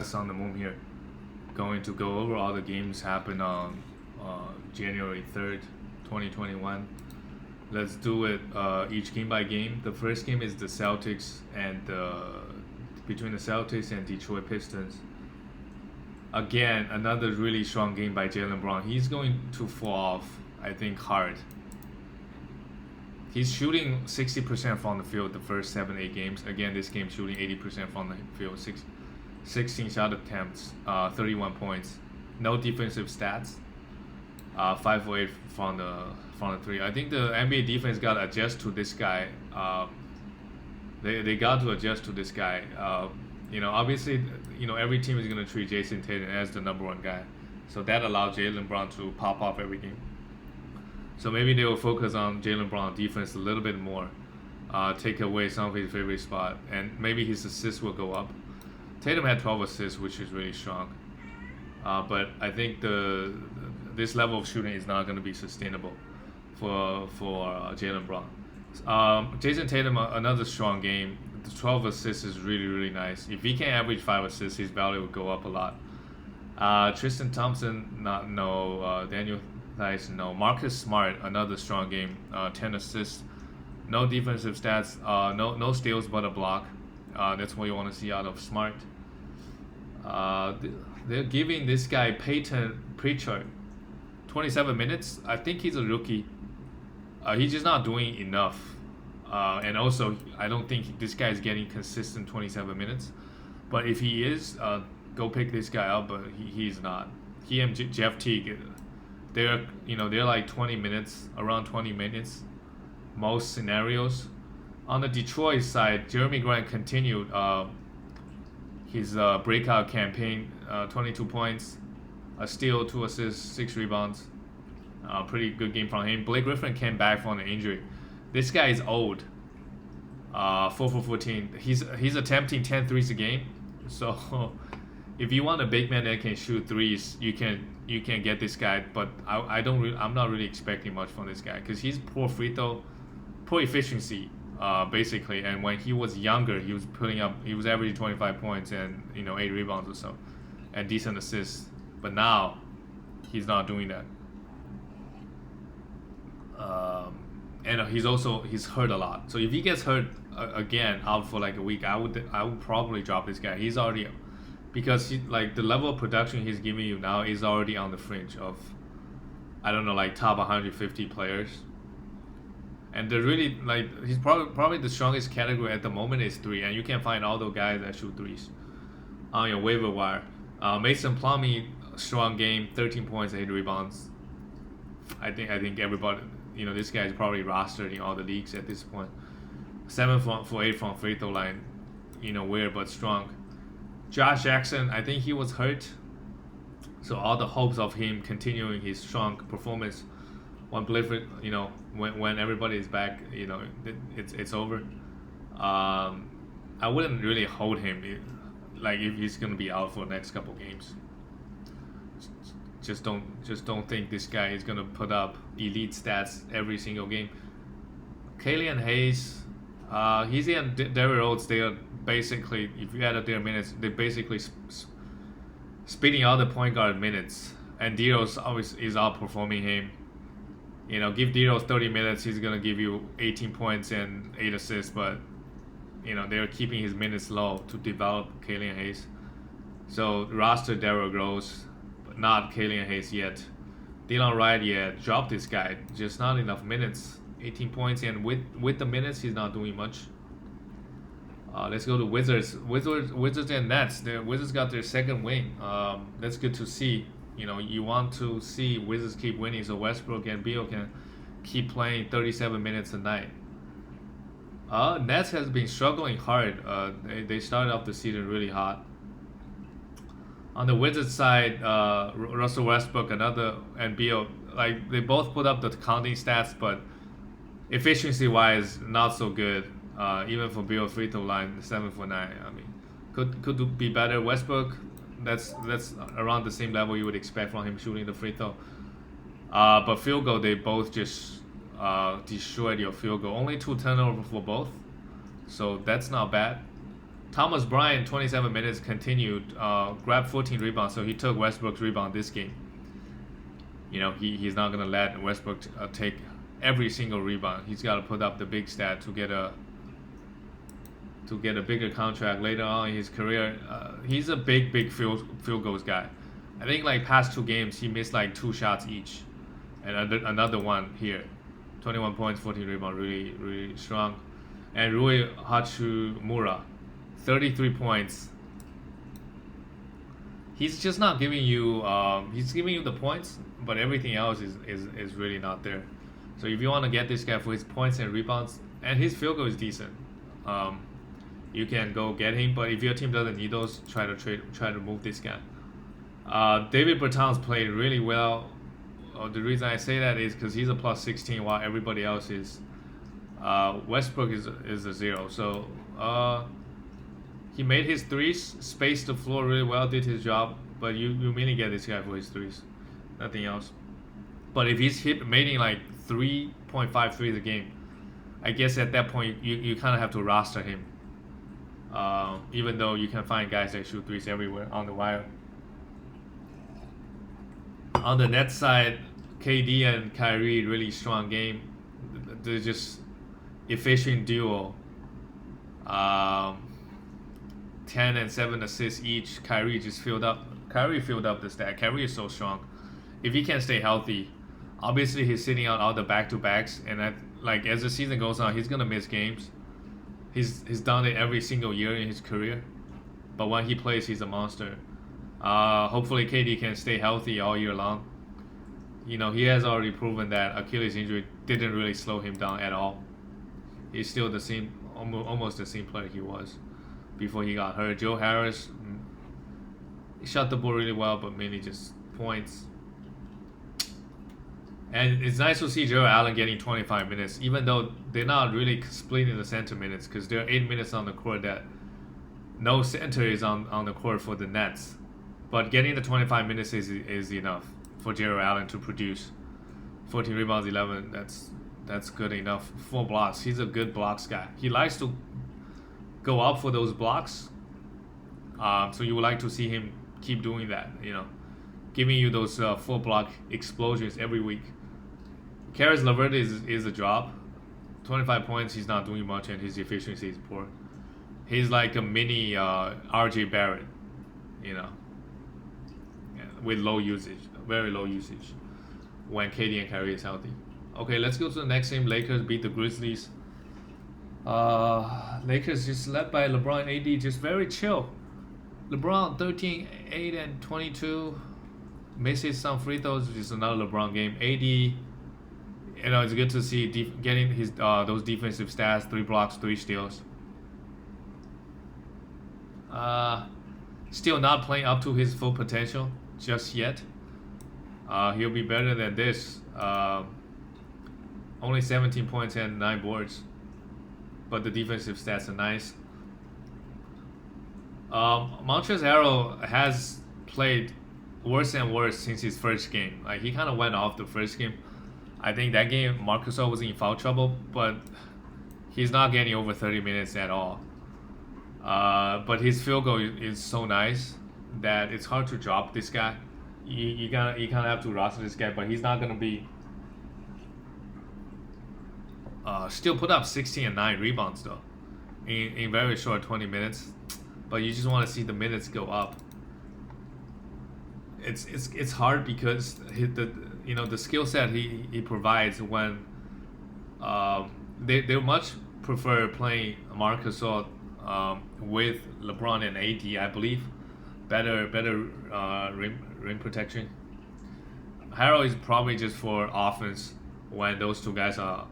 On the move here. Going to go over all the games happened on January 3rd, 2021. Let's do it each game by game. The first game is the Celtics and between the Celtics and Detroit Pistons. Again, another really strong game by Jaylen Brown. He's going to fall off, I think, hard. He's shooting 60% from the field the first 7-8 games. Again, this game shooting 80% from the field, 16 shot attempts, 31 points. No defensive stats. 5 for 8 from the three. I think the NBA defense got to adjust to this guy. They got to adjust to this guy. Obviously, every team is going to treat Jason Tatum as the number one guy. So that allowed Jaylen Brown to pop off every game. So maybe they will focus on Jaylen Brown defense a little bit more. Take away some of his favorite spot. And maybe his assists will go up. Tatum had 12 assists, which is really strong. But I think this level of shooting is not going to be sustainable for Jaylen Brown. Jason Tatum, another strong game. The 12 assists is really, really nice. If he can average 5 assists, his value will go up a lot. Tristan Thompson, no. Daniel Theis, no. Marcus Smart, another strong game. 10 assists. No defensive stats. No steals but a block. That's what you want to see out of Smart. They're giving this guy Peyton Pritchard 27 minutes. I think he's a rookie. He's just not doing enough. And also, I don't think this guy is getting consistent 27 minutes. But if he is, go pick this guy up. But he's not. He and Jeff Teague, they're like 20 minutes, around 20 minutes, most scenarios. On the Detroit side, Jeremy Grant continued his breakout campaign. 22 points, a steal, 2 assists, 6 rebounds. Pretty good game from him. Blake Griffin came back from the injury. This guy is old. 4 for 14. He's attempting 10 threes a game. So if you want a big man that can shoot threes, you can get this guy. But I'm not really expecting much from this guy because he's poor free throw, poor efficiency. Basically, and when he was younger, he was averaging 25 points and 8 rebounds or so, and decent assists. But now, he's not doing that. And he's hurt a lot. So if he gets hurt again, out for like a week, I would probably drop this guy. He's already, because the level of production he's giving you now is already on the fringe of, I don't know, like top 150 players. And they're really he's probably the strongest category at the moment is 3, and you can find all those guys that shoot threes on your waiver wire. Mason Plummy, strong game, 13 points, 8 rebounds. I think everybody, this guy is probably rostered in all the leagues at this point. 7 for 8 from free throw line, weird but strong. Josh Jackson, I think he was hurt, so all the hopes of him continuing his strong performance. When Blifford, when everybody is back, it's over. I wouldn't really hold him, if he's gonna be out for the next couple games. Just don't think this guy is gonna put up elite stats every single game. Killian Hayes, he's and Derrick Rose. They are basically, if you add their minutes, they're basically spitting out the point guard minutes, and D-Rose obviously is outperforming him. Give D-Rose 30 minutes, he's going to give you 18 points and 8 assists, but, they're keeping his minutes low to develop Killian Hayes. So, roster Derrick Rose, but not Killian Hayes yet. Dylan Wright, drop this guy. Just not enough minutes. 18 points, and with the minutes, he's not doing much. Let's go to Wizards. Wizards and Nets. The Wizards got their second win. That's good to see. You want to see Wizards keep winning so Westbrook and Beal can keep playing 37 minutes a night. Nets has been struggling hard. They started off the season really hot. On the Wizards side, Russell Westbrook and Beal, they both put up the counting stats, but efficiency-wise, not so good. Even for Beal, free throw line, 7 for 9. I mean, could be better. Westbrook, that's around the same level you would expect from him shooting the free throw. But field goal, they both just destroyed your field goal. Only 2 turnovers for both, so that's not bad. Thomas Bryan, 27 minutes, continued, grabbed 14 rebounds, so he took Westbrook's rebound this game. He's not going to let Westbrook take every single rebound. He's got to put up the big stat to get a bigger contract later on in his career. He's a big field goals guy. I think like past 2 games he missed like 2 shots each, and another one here. 21 points, 14 rebounds, really strong. And Rui Hachimura, 33 points. He's just not giving you. He's giving you the points, but everything else is really not there. So if you want to get this guy for his points and rebounds, and his field goal is decent, you can go get him. But if your team doesn't need those, try to move this guy. David Bertans played really well. The reason I say that is because he's a plus 16 while everybody else is. Westbrook is a 0. So he made his threes, spaced the floor really well, did his job. But you mainly get this guy for his threes, nothing else. But if he's making like 3.5 threes a game, I guess at that point you kind of have to roster him. Even though you can find guys that shoot threes everywhere on the wire. On the net side, KD and Kyrie, really strong game. They're just efficient duo. 10 and 7 assists each. Kyrie filled up the stat. Kyrie is so strong. If he can stay healthy, obviously he's sitting out all the back-to-backs, and as the season goes on, he's gonna miss games. He's done it every single year in his career, but when he plays, he's a monster. Hopefully KD can stay healthy all year long. He has already proven that Achilles injury didn't really slow him down at all. He's still the same, almost the same player he was before he got hurt. Joe Harris, he shot the ball really well, but mainly just points. And it's nice to see Joe Allen getting 25 minutes, even though they're not really splitting the center minutes, because there are 8 minutes on the court that no center is on the court for the Nets. But getting the 25 minutes is enough for Jarrett Allen to produce. 14 rebounds, 11. That's good enough. 4 blocks. He's a good blocks guy. He likes to go up for those blocks. So you would like to see him keep doing that. Giving you those 4 block explosions every week. Karis LeVert is a drop. 25 points. He's not doing much, and his efficiency is poor. He's like a mini RJ Barrett. With low usage, very low usage, when KD and Kyrie is healthy. Okay, let's go to the next game. Lakers beat the Grizzlies. Lakers just led by LeBron, AD, just very chill. LeBron 13, 8, and 22. Misses some free throws, which is another LeBron game. AD, it's good to see getting his those defensive stats: 3 blocks, 3 steals. Still not playing up to his full potential just yet. He'll be better than this. Only 17 points and 9 boards, but the defensive stats are nice. Montrezl Harrell has played worse and worse since his first game. He kind of went off the first game. I think that game Marc Gasol was in foul trouble, but he's not getting over 30 minutes at all. But his field goal is so nice that it's hard to drop this guy. You kind of have to roster this guy, but he's not gonna be. Still put up 16 and 9 rebounds though, in very short 20 minutes. But you just want to see the minutes go up. It's hard because the skill set he provides when they much prefer playing Marc Gasol with LeBron and AD, I believe. Better rim protection. Harrell is probably just for offense when those 2 guys are,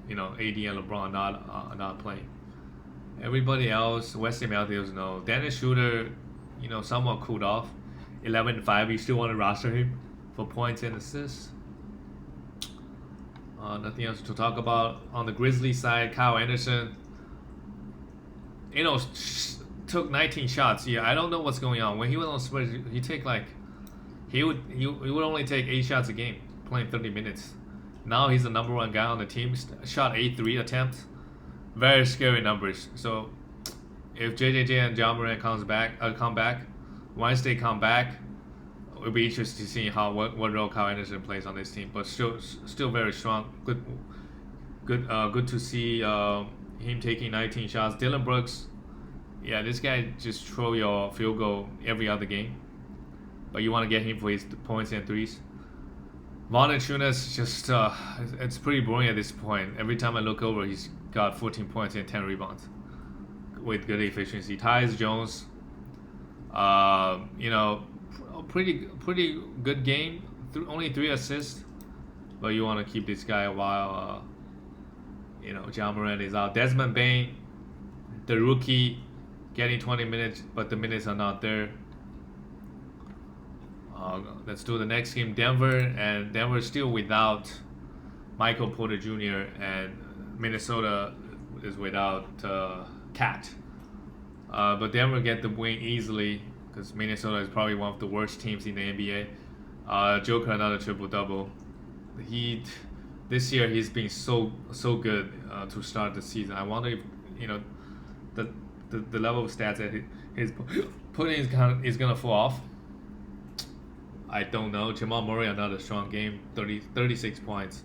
AD and LeBron not playing. Everybody else, Wesley Matthews, no. Dennis Schroeder, somewhat cooled off. 11-5. You still want to roster him for points and assists. Nothing else to talk about. On the Grizzlies side, Kyle Anderson, took 19 shots. Yeah, I don't know what's going on. When he was on Spurs, he would only take 8 shots a game, playing 30 minutes. Now he's the number 1 guy on the team. Shot 8 3 attempts. Very scary numbers. So if JJJ and Jamal Murray come back, once they come back, it'll be interesting to see what role Kyle Anderson plays on this team. But still very strong. Good to see him taking 19 shots. Dylan Brooks, yeah, this guy just throw your field goal every other game, but you want to get him for his points and threes. Valanciunas just it's pretty boring at this point. Every time I look over, he's got 14 points and 10 rebounds with good efficiency. Tyus Jones, pretty good game. Only 3 assists, but you want to keep this guy while Jamal Murray is out. Desmond Bane, the rookie, getting 20 minutes, but the minutes are not there. Let's do the next game, Denver, and Denver still without Michael Porter Jr. and Minnesota is without Cat. But Denver get the win easily because Minnesota is probably one of the worst teams in the NBA. Joker another triple-double. This year he's been so good to start the season. I wonder if the level of stats that he's putting is gonna fall off. I don't know. Jamal Murray another strong game, 36 points,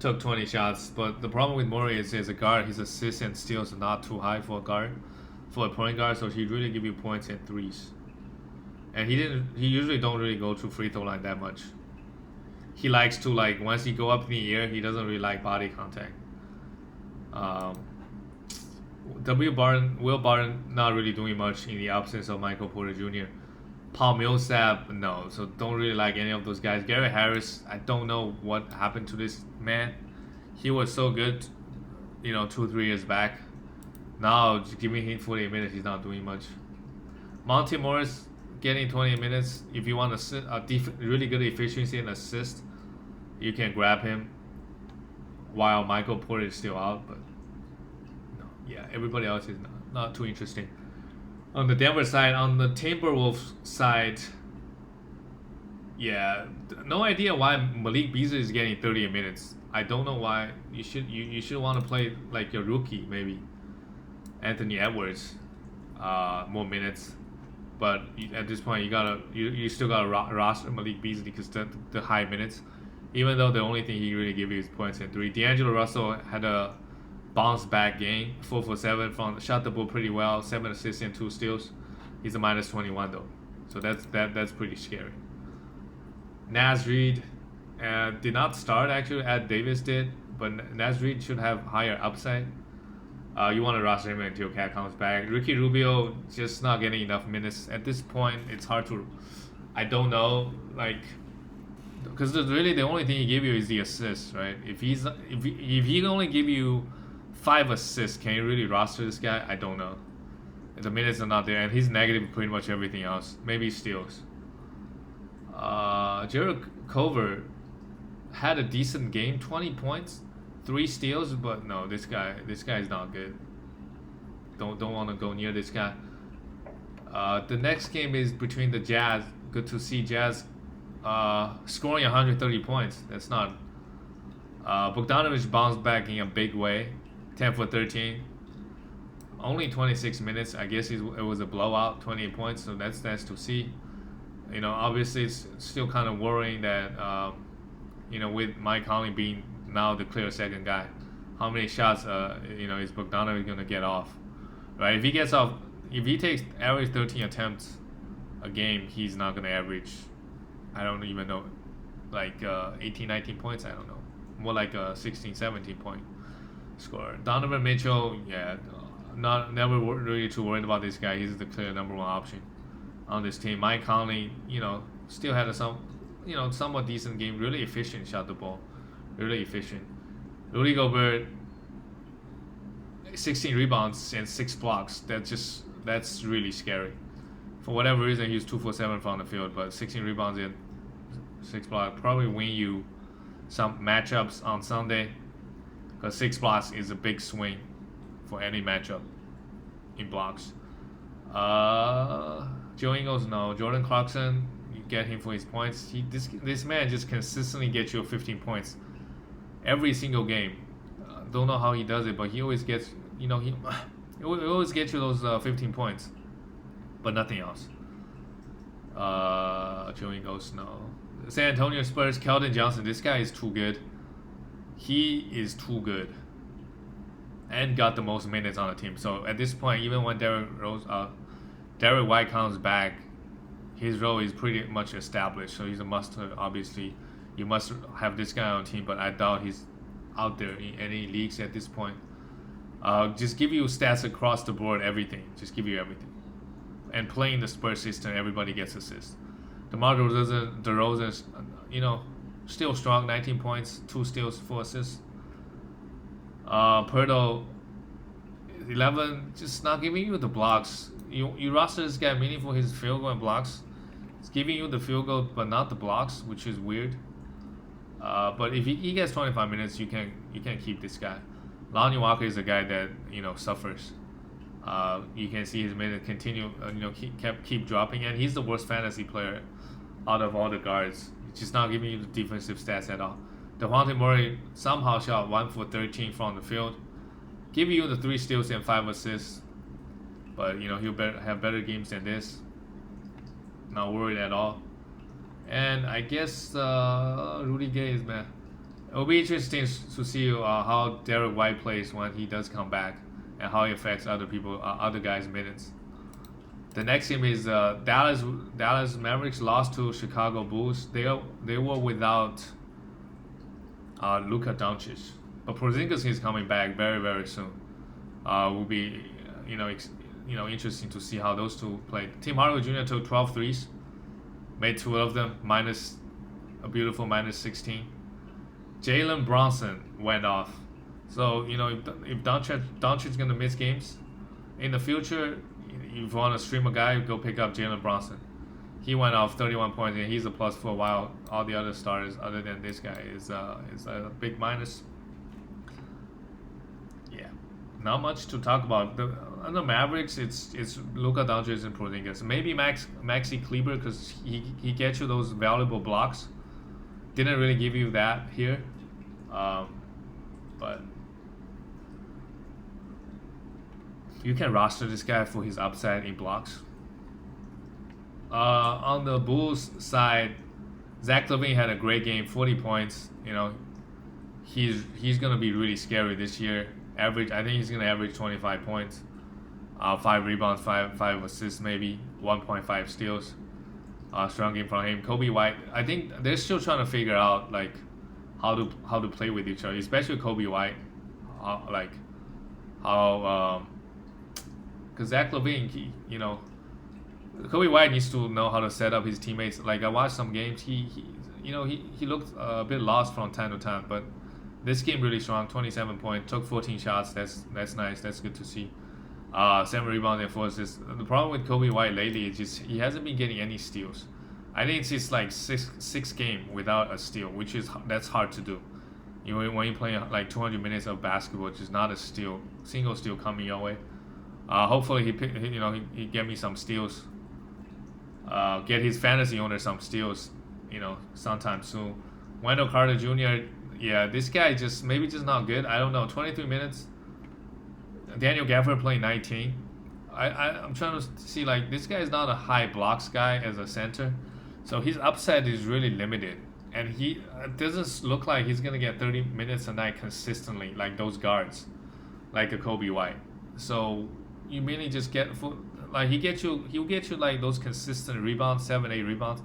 took 20 shots. But the problem with Murray is as a guard, his assists and steals are not too high for a point guard. So he really give you points and threes. And he usually don't really go to free throw line that much. He likes to once he go up in the air, he doesn't really like body contact. Will Barton not really doing much in the absence of Michael Porter Jr. Paul Millsap, no, so don't really like any of those guys. Gary Harris, I don't know what happened to this man. He was so good, 2-3 years back. Now, just giving him 40 minutes, he's not doing much. Monty Morris getting 20 minutes. If you want really good efficiency and assist, you can grab him while Michael Porter is still out. But no, yeah, everybody else is not too interesting. On the Denver side, on the Timberwolves side, yeah, no idea why Malik Beasley is getting 30 minutes. I don't know why. You should want to play like your rookie, maybe Anthony Edwards, more minutes. But at this point, you still gotta roster Malik Beasley because the high minutes. Even though the only thing he really give you is points and 3. D'Angelo Russell had a bounce back game, 4 for 7 shot the ball pretty well, 7 assists and 2 steals. He's a minus 21 though, so that's pretty scary. Naz Reid did not start actually, Ed Davis did, but Naz Reid should have higher upside. You want to roster him until Cat comes back. Ricky Rubio just not getting enough minutes at this point. It's hard to, I don't know, because really the only thing he give you is the assists, right? If he can only give you 5 assists, can you really roster this guy? I don't know. The minutes are not there, and he's negative pretty much everything else. Maybe steals. Jared Culver had a decent game, 20 points, 3 steals, but no, this guy is not good. Don't want to go near this guy. The next game is between the Jazz. Good to see Jazz scoring 130 points. That's not. Bogdanovich bounced back in a big way. 10 for 13. Only 26 minutes. I guess it was a blowout, 28 points, so that's nice to see. Obviously it's still kind of worrying that, with Mike Conley being now the clear second guy, how many shots, is Bogdanovich going to get off, right? If he takes average 13 attempts a game, he's not going to average, I don't even know, 18, 19 points, I don't know. More like a 16, 17 point scorer. Donovan Mitchell, yeah, never really too worried about this guy. He's the clear number 1 option on this team. Mike Conley, still had a somewhat decent game. Really efficient, shot the ball, really efficient. Rudy Gobert, 16 rebounds and 6 blocks. That's really scary. For whatever reason, he's 2 for 7 from the field, but 16 rebounds and 6 blocks probably win you some matchups on Sunday. Because 6 blocks is a big swing for any matchup in blocks. Joe Ingles, no. Jordan Clarkson, you get him for his points. This man just consistently gets you 15 points every single game. Don't know how he does it, but he always gets, It always get you those 15 points, but nothing else. Joey goes no. San Antonio Spurs, Keldon Johnson. This guy is too good. He is too good. And got the most minutes on the team. So at this point, even when Derek White comes back, his role is pretty much established. So he's a must. Obviously, you must have this guy on the team. But I doubt he's out there in any leagues at this point. Just give you stats across the board, everything. Just give you everything. And playing the Spurs system, everybody gets assists. DeMar DeRozan, still strong, 19 points, 2 steals, 4 assists. Pirtle, 11, just not giving you the blocks. You roster this guy meaning for his field goal and blocks. It's giving you the field goal, but not the blocks, which is weird. But if he gets 25 minutes, you can keep this guy. Lonnie Walker is a guy that suffers. You can see his minutes continue, keep dropping, and he's the worst fantasy player out of all the guards. He's just not giving you the defensive stats at all. Dejounte Murray somehow shot 1 for 13 from the field, giving you the 3 steals and 5 assists. But he'll have better games than this. Not worried at all. And I guess Rudy Gay is man. It'll be interesting to see how Derek White plays when he does come back, and how it affects other guys' minutes. The next game is Dallas Mavericks lost to Chicago Bulls. They were without Luka Doncic, but Porzingis is coming back very, very soon. Will be interesting to see how those two play. Tim Hardaway Jr. took 12 threes, made 2 of them, minus a beautiful minus 16. Jalen Brunson went off. So if Doncic's gonna miss games in the future, if you want to stream a guy, go pick up Jalen Brunson. He went off 31 points and he's a plus for a while. All the other starters, other than this guy, is a big minus. Yeah, not much to talk about. The Mavericks, it's Luka Doncic and Porzingis. Maybe Maxi Kleber, because he gets you those valuable blocks. Didn't really give you that here, but you can roster this guy for his upside in blocks. On the Bulls side, Zach LaVine had a great game, 40 points. He's gonna be really scary this year. I think he's gonna average 25 points, 5 rebounds, 5 assists, maybe 1.5 steals. Strong game from him. Kobe White, I think they're still trying to figure out how to play with each other, especially Kobe White, because Zach LaVine, Kobe White needs to know how to set up his teammates. I watched some games, he looked a bit lost from time to time, but this game really strong. 27 points, took 14 shots. That's nice. That's good to see. 7 rebounds and 4 assists. The problem with Kobe White lately is just he hasn't been getting any steals. I think it's just six game without a steal, that's hard to do. When you're playing 200 minutes of basketball, it's just not a single steal coming your way. Hopefully he get me some steals. Get his fantasy owner some steals, sometime soon. Mino Carter Jr. Yeah, this guy maybe just not good. I don't know. 23 minutes. Daniel Gaffner playing 19. I'm trying to see this guy is not a high blocks guy as a center, so his upside is really limited, and he doesn't look like he's gonna get 30 minutes a night consistently like those guards, like a Kobe White. So you mainly just get he'll get you those consistent rebounds, 7-8 rebounds,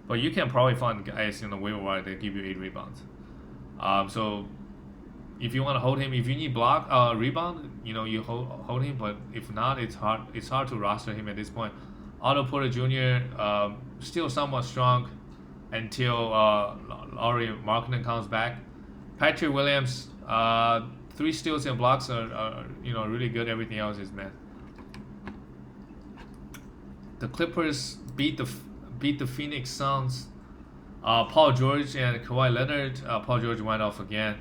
but you can probably find guys in the waiver wire that give you 8 rebounds. So if you want to hold him, if you need rebound, you hold him. But if not, it's hard to roster him at this point. Otto Porter Jr. Still somewhat strong until Lauri Markkanen comes back. Patrick Williams, 3 steals and blocks are really good. Everything else is man. The Clippers beat the Phoenix Suns. Paul George and Kawhi Leonard. Paul George went off again.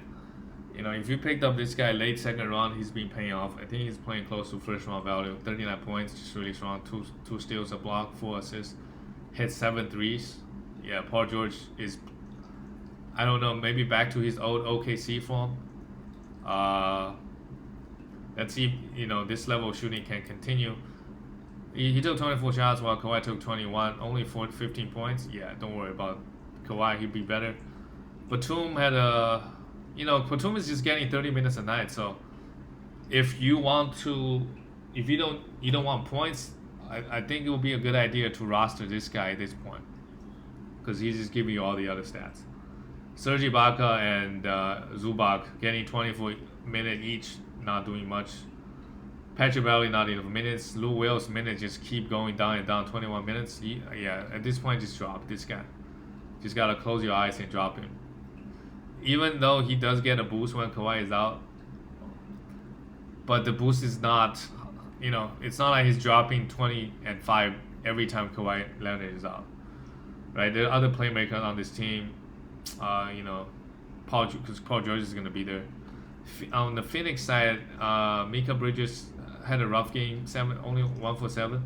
If you picked up this guy late second round, he's been paying off. I think he's playing close to first round value. 39 points, just really strong. 2 steals, a block, 4 assists, hit 7 threes. Yeah, Paul George is, I don't know, maybe back to his old OKC form. Let's see if this level of shooting can continue. He took 24 shots while Kawhi took 21, only 15 points. Yeah, don't worry about Kawhi. He'd be better. Batum had Batum is just getting 30 minutes a night. So if you don't want points, I think it would be a good idea to roster this guy at this point, because he's just giving you all the other stats. Serge Ibaka and Zubac getting 24 minutes each, not doing much. Patrick Beverley not enough minutes. Lou Will's minutes just keep going down and down. 21 minutes. At this point, just drop this guy. Just gotta close your eyes and drop him. Even though he does get a boost when Kawhi is out, but the boost is not, it's not like he's dropping 20 and 5 every time Kawhi Leonard is out, right? There are other playmakers on this team, because Paul George is gonna be there. On the Phoenix side, Mika Bridges had a rough game, only 1 for 7.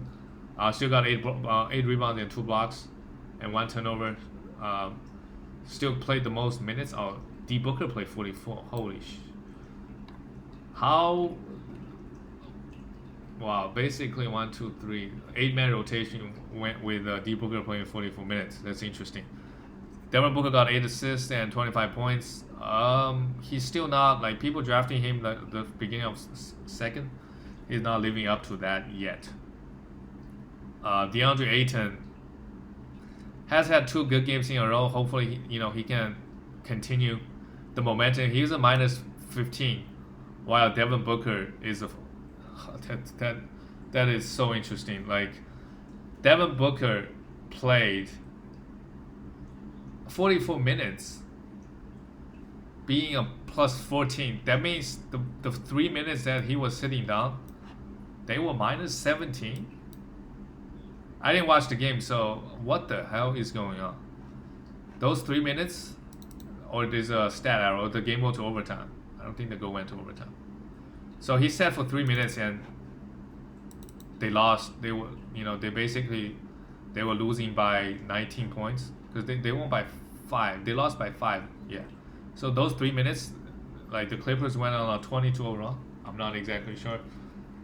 Still got 8 rebounds and 2 blocks and 1 turnover. Still played the most minutes. D Booker played 44. Holy sh! How? Wow, basically 1, 2, 3, 8-man rotation went with D Booker playing 44 minutes. That's interesting. Devin Booker got 8 assists and 25 points. He's still not, like, people drafting him the beginning of second. He's not living up to that yet. Deandre Ayton has had 2 good games in a row. Hopefully, he can continue the momentum. He's a minus 15, while Devin Booker is that is so interesting. Like, Devin Booker played 44 minutes, being a plus 14. That means the 3 minutes that he was sitting down, they were minus 17. I didn't watch the game, so what the hell is going on? Those 3 minutes, or there's a stat arrow, the game went to overtime. I don't think the goal went to overtime. So he sat for 3 minutes and they lost. They were, they were losing by 19 points because they won by 5. They lost by 5. Yeah. So those 3 minutes, like, the Clippers went on a 22-0 run. I'm not exactly sure.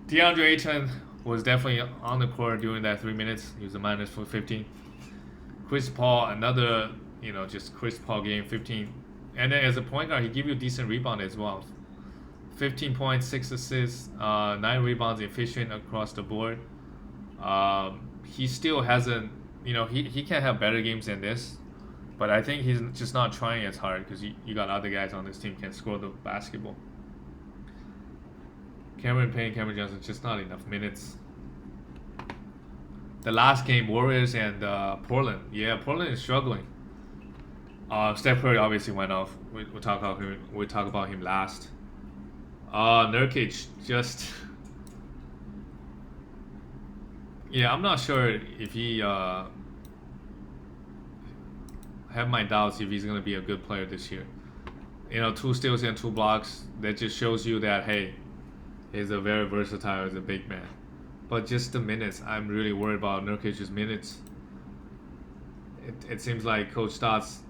Deandre Ayton was definitely on the court during that 3 minutes. He was a minus for 15. Chris Paul, another, just Chris Paul game, 15. And then as a point guard, he give you decent rebound as well. 15 points, 6 assists, 9 rebounds, efficient across the board. He still hasn't, he can have better games than this. But I think he's just not trying as hard because you got other guys on this team can score the basketball. Cameron Payne, Cameron Johnson, just not enough minutes. The last game, Warriors and Portland. Yeah, Portland is struggling. Steph Curry obviously went off. We'll talk about him last. Nurkic just... Yeah, I'm not sure if he... have my doubts if he's going to be a good player this year. 2 steals and 2 blocks. That just shows you that, hey, he's a very versatile as a big man. But just the minutes, I'm really worried about Nurkic's minutes. It seems like Coach Stotts,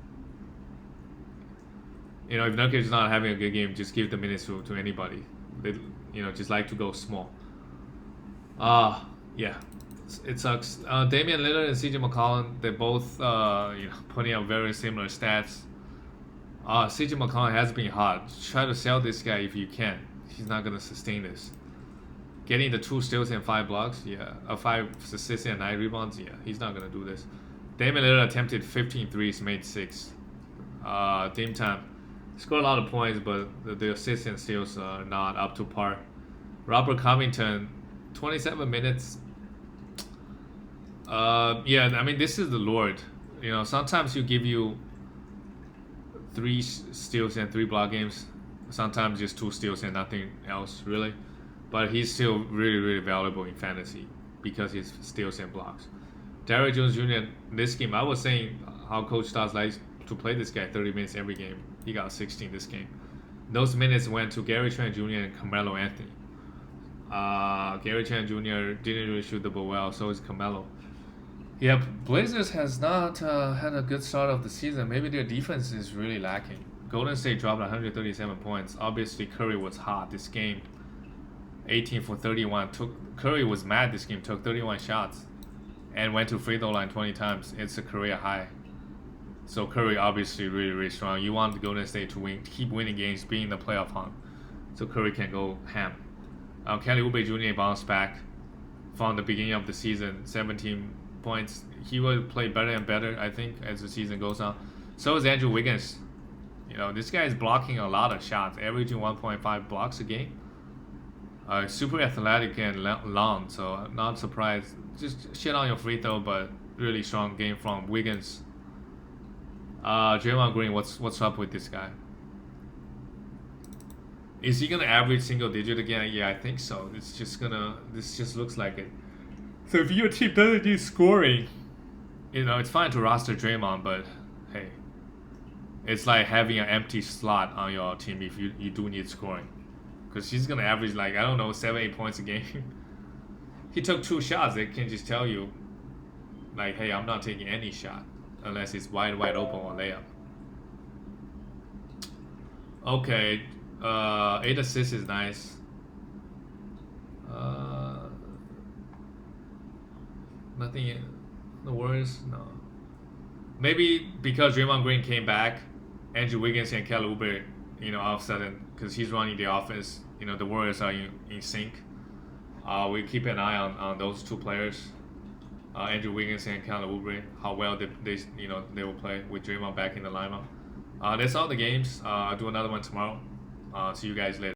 if Nurkic is not having a good game, just give the minutes to anybody. They, just like to go small. Yeah, it sucks. Damien Lillard and CJ McCollum, they both putting up very similar stats. CJ McCollum has been hot. Try to sell this guy if you can. He's not gonna sustain this. Getting the 2 steals and 5 blocks, 5 assists and 9 rebounds, he's not gonna do this. Damien Lillard attempted 15 threes, made 6. Dame time scored a lot of points, but the assists and steals are not up to par. Robert Covington, 27 minutes. This is the Lord. Sometimes you give you 3 steals and 3 block games. Sometimes just 2 steals and nothing else, really. But he's still really, really valuable in fantasy because he's steals and blocks. Derrick Jones Jr. this game, I was saying how Coach Stotts likes to play this guy 30 minutes every game. He got 16 this game. Those minutes went to Gary Trent Jr. and Carmelo Anthony. Gary Trent Jr. didn't really shoot the ball well, so is Carmelo. Yeah, Blazers has not had a good start of the season. Maybe their defense is really lacking. Golden State dropped 137 points. Obviously, Curry was hot this game. 18 for 31. Curry was mad this game. Took 31 shots, and went to free throw line 20 times. It's a career high. So Curry obviously really strong. You want Golden State to keep winning games, being the playoff hunt. So Curry can go ham. Kelly Oubre Jr. bounced back from the beginning of the season. 17 points. He will play better and better, I think, as the season goes on. So is Andrew Wiggins. This guy is blocking a lot of shots, averaging 1.5 blocks a game. Super athletic and long, so I'm not surprised. Just shit on your free throw, but really strong game from Wiggins. Draymond Green, what's up with this guy? Is he gonna average single digit again? Yeah, I think so. This just looks like it. So if your team doesn't need scoring, it's fine to roster Draymond, but hey, it's like having an empty slot on your team if you do need scoring, because he's gonna average 7-8 points a game. He took 2 shots. They can just tell you, hey, I'm not taking any shot unless it's wide open or layup. Okay, 8 assists is nice. Nothing in the Warriors? No. Maybe because Draymond Green came back, Andrew Wiggins and Kelly Oubre, all of a sudden, because he's running the offense, the Warriors are in sync. We keep an eye on those 2 players, Andrew Wiggins and Kelly Oubre, how well they will play with Draymond back in the lineup. That's all the games. I'll do another one tomorrow. See you guys later.